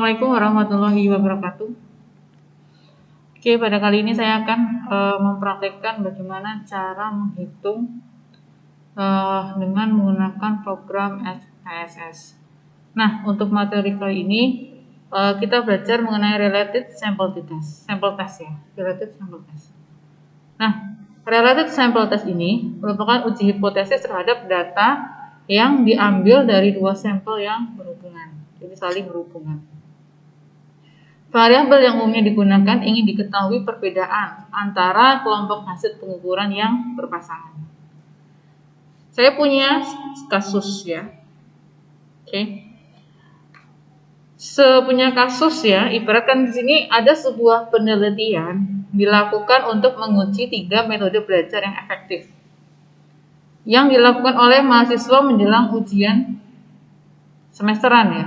Assalamualaikum warahmatullahi wabarakatuh. Oke, pada kali ini saya akan mempraktekkan bagaimana cara menghitung dengan menggunakan program SPSS. Nah, untuk materi kali ini kita belajar mengenai related sample test. Related sample test. Nah, related sample test ini merupakan uji hipotesis terhadap data yang diambil dari dua sampel yang berhubungan. Jadi saling berhubungan. Variabel yang umumnya digunakan ingin diketahui perbedaan antara kelompok hasil pengukuran yang berpasangan. Saya punya kasus ya. Oke. Sepunya kasus ya, ibaratkan di sini ada sebuah penelitian dilakukan untuk menguji 3 metode belajar yang efektif yang dilakukan oleh mahasiswa menjelang ujian semesteran ya.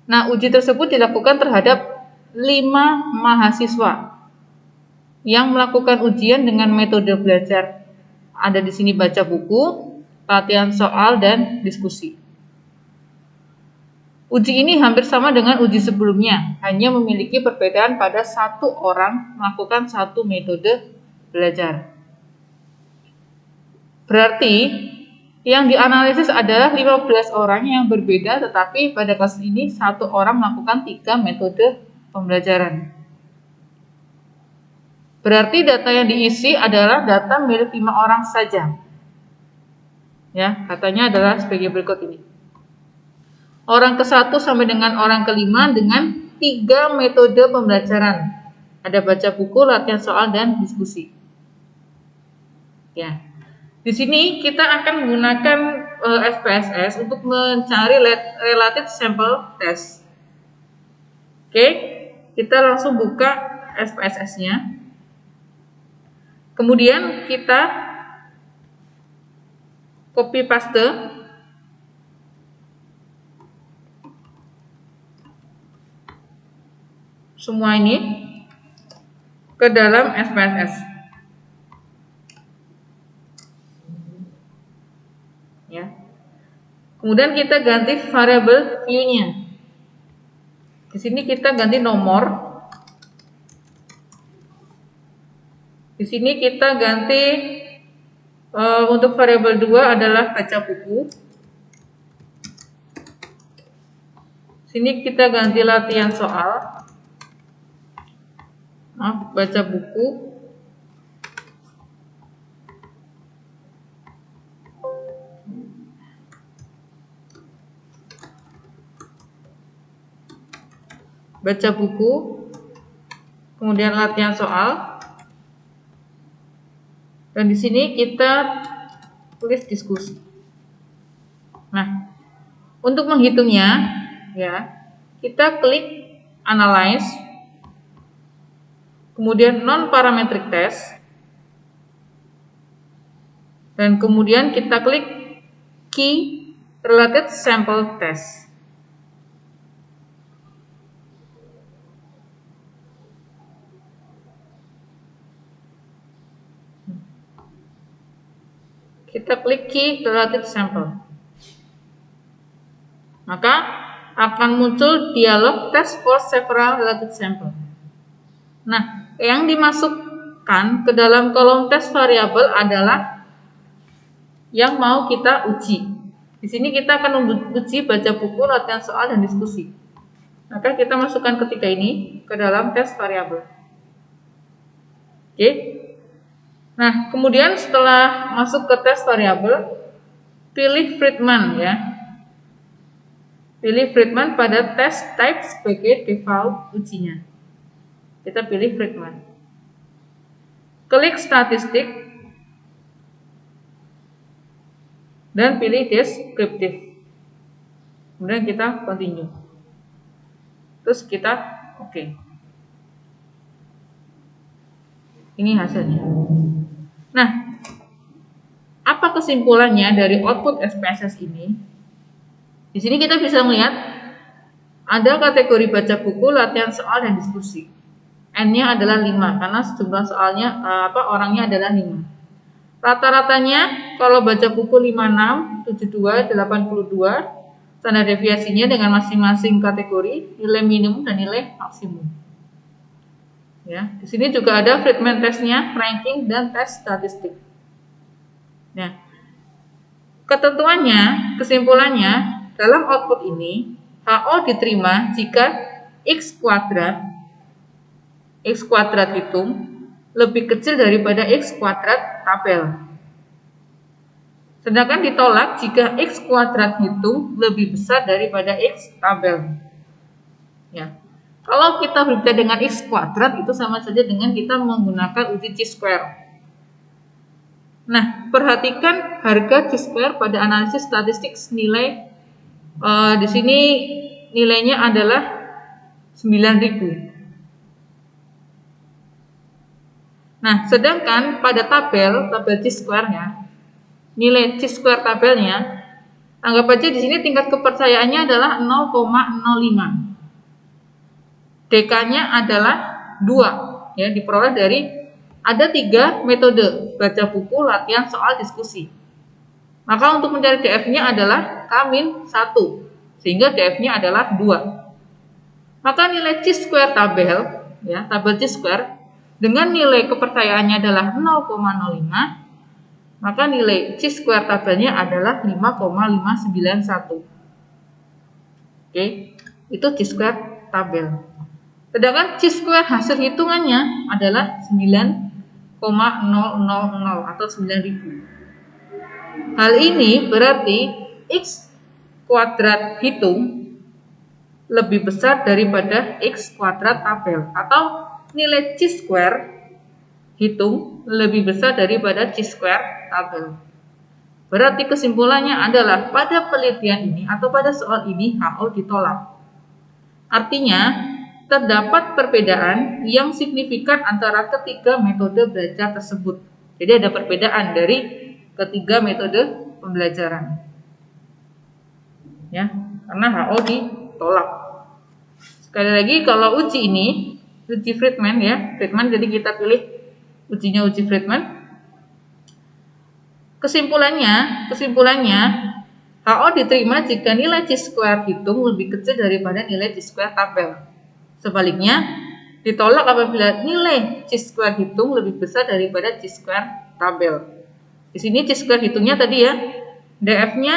Nah, uji tersebut dilakukan terhadap 5 mahasiswa yang melakukan ujian dengan metode belajar. Ada di sini baca buku, latihan soal, dan diskusi. Uji ini hampir sama dengan uji sebelumnya, hanya memiliki perbedaan pada 1 orang melakukan 1 metode belajar. Berarti yang dianalisis adalah 15 orang yang berbeda, tetapi pada kasus ini 1 orang melakukan 3 metode pembelajaran. Berarti data yang diisi adalah data milik 5 orang saja. Ya, katanya adalah sebagai berikut ini. Orang ke-1 sampai dengan orang ke-5 dengan 3 metode pembelajaran. Ada baca buku, latihan soal, dan diskusi. Ya. Di sini kita akan menggunakan SPSS untuk mencari related sample test. Oke, kita langsung buka SPSS-nya. Kemudian kita copy paste semua ini ke dalam SPSS. Ya. Kemudian kita ganti variabel view-nya. Di sini kita ganti nomor. Di sini kita ganti untuk variabel 2 adalah baca buku. Sini kita ganti latihan soal. Baca buku. Baca buku, kemudian latihan soal, dan di sini kita tulis diskusi. Nah, untuk menghitungnya, ya, kita klik analyze, kemudian non-parametric test, dan kemudian kita klik key related sample test. Kita klik key related sample. Maka akan muncul dialog test for several related sample. Nah, yang dimasukkan ke dalam kolom test variabel adalah yang mau kita uji. Di sini kita akan uji baca buku, latihan soal, dan diskusi. Maka kita masukkan ketiga ini ke dalam test variabel. Oke. Nah, kemudian setelah masuk ke test variabel, pilih Friedman ya. Pilih Friedman pada test type sebagai default ujinya. Kita pilih Friedman. Klik statistik dan pilih descriptive. Kemudian kita continue. Terus kita oke. Ini hasilnya. Nah, apa kesimpulannya dari output SPSS ini? Di sini kita bisa melihat ada kategori baca buku, latihan soal, dan diskusi. N-nya adalah 5 karena jumlah soalnya orangnya adalah 5. Rata-ratanya kalau baca buku 56, 72, 82, standar deviasinya dengan masing-masing kategori, nilai minimum dan nilai maksimum. Ya, di sini juga ada Friedman testnya, ranking dan tes statistik. Nah, ketentuannya, kesimpulannya, dalam output ini HO diterima jika X kuadrat hitung lebih kecil daripada X kuadrat tabel. Sedangkan ditolak jika X kuadrat hitung lebih besar daripada X tabel. Ya. Kalau kita berbicara dengan X kuadrat itu sama saja dengan kita menggunakan uji chi-square. Nah, perhatikan harga chi-square pada analisis statistik nilai di sini nilainya adalah 9.000. Nah, sedangkan pada tabel chi-square-nya, nilai chi-square tabelnya, anggap aja di sini tingkat kepercayaannya adalah 0,05. DK-nya adalah 2, ya, diperoleh dari ada 3 metode baca buku, latihan, soal, diskusi. Maka untuk mencari DF-nya adalah K-1, sehingga DF-nya adalah 2. Maka nilai chi-square tabel, ya, tabel chi-square dengan nilai kepercayaannya adalah 0,05, maka nilai chi-square tabelnya adalah 5,591. Oke, itu chi-square tabel. Sedangkan chi-square hasil hitungannya adalah 9,000 atau 9.000. Hal ini berarti X kuadrat hitung lebih besar daripada X kuadrat tabel, atau nilai chi-square hitung lebih besar daripada chi-square tabel. Berarti kesimpulannya adalah pada penelitian ini atau pada soal ini HO ditolak. Artinya, terdapat perbedaan yang signifikan antara ketiga metode belajar tersebut. Jadi ada perbedaan dari ketiga metode pembelajaran. Ya, karena HO ditolak. Sekali lagi, kalau uji ini, uji Friedman, ya, Friedman, jadi kita pilih ujinya uji Friedman. Kesimpulannya HO diterima jika nilai chi-square hitung lebih kecil daripada nilai chi-square tabel. Sebaliknya, ditolak apabila nilai chi-square hitung lebih besar daripada chi-square tabel. Di sini chi-square hitungnya tadi, ya, DF-nya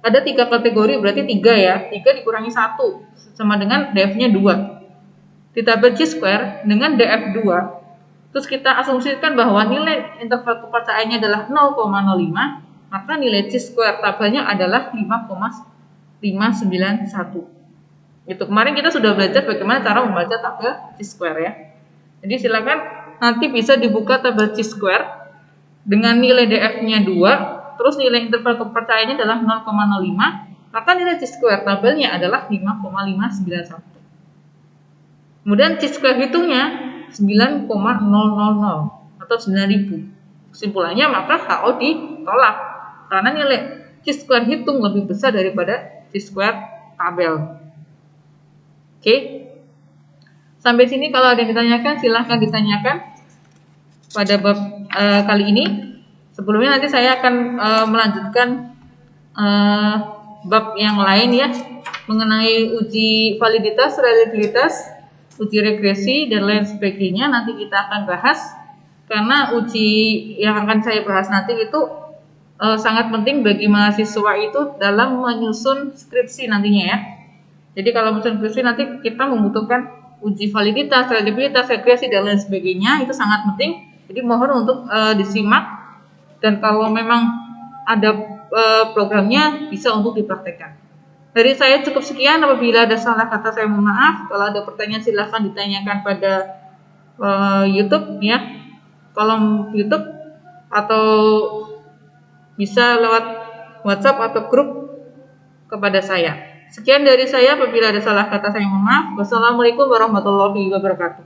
ada 3 kategori, berarti 3, ya. 3 dikurangi 1 sama dengan DF-nya 2. Di tabel chi-square dengan DF 2, terus kita asumsikan bahwa nilai interval kepercayaannya adalah 0,05, maka nilai chi-square tabelnya adalah 5,591. Itu kemarin kita sudah belajar bagaimana cara membaca tabel chi-square, ya. Jadi silakan nanti bisa dibuka tabel chi-square dengan nilai DF-nya 2, terus nilai interval kepercayaannya adalah 0,05, maka nilai chi-square tabelnya adalah 5,591. Kemudian chi-square hitungnya 9,000 atau 9.000. Kesimpulannya maka HO ditolak karena nilai chi-square hitung lebih besar daripada chi-square tabel. Oke, sampai sini kalau ada yang ditanyakan silahkan ditanyakan pada bab kali ini. Sebelumnya nanti saya akan melanjutkan bab yang lain, ya, mengenai uji validitas, reliabilitas, uji regresi dan lain sebagainya. Nanti kita akan bahas karena uji yang akan saya bahas nanti itu sangat penting bagi mahasiswa itu dalam menyusun skripsi nantinya, ya. Jadi kalau menyusun skripsi nanti kita membutuhkan uji validitas, reliabilitas, regresi dan lain sebagainya, itu sangat penting. Jadi mohon untuk disimak, dan kalau memang ada programnya bisa untuk dipraktekkan. Dari saya cukup sekian. Apabila ada salah kata saya mohon maaf. Kalau ada pertanyaan silahkan ditanyakan pada YouTube, ya, kolom YouTube, atau bisa lewat WhatsApp atau grup kepada saya. Sekian dari saya. Apabila ada salah kata saya mohon maaf. Wassalamualaikum warahmatullahi wabarakatuh.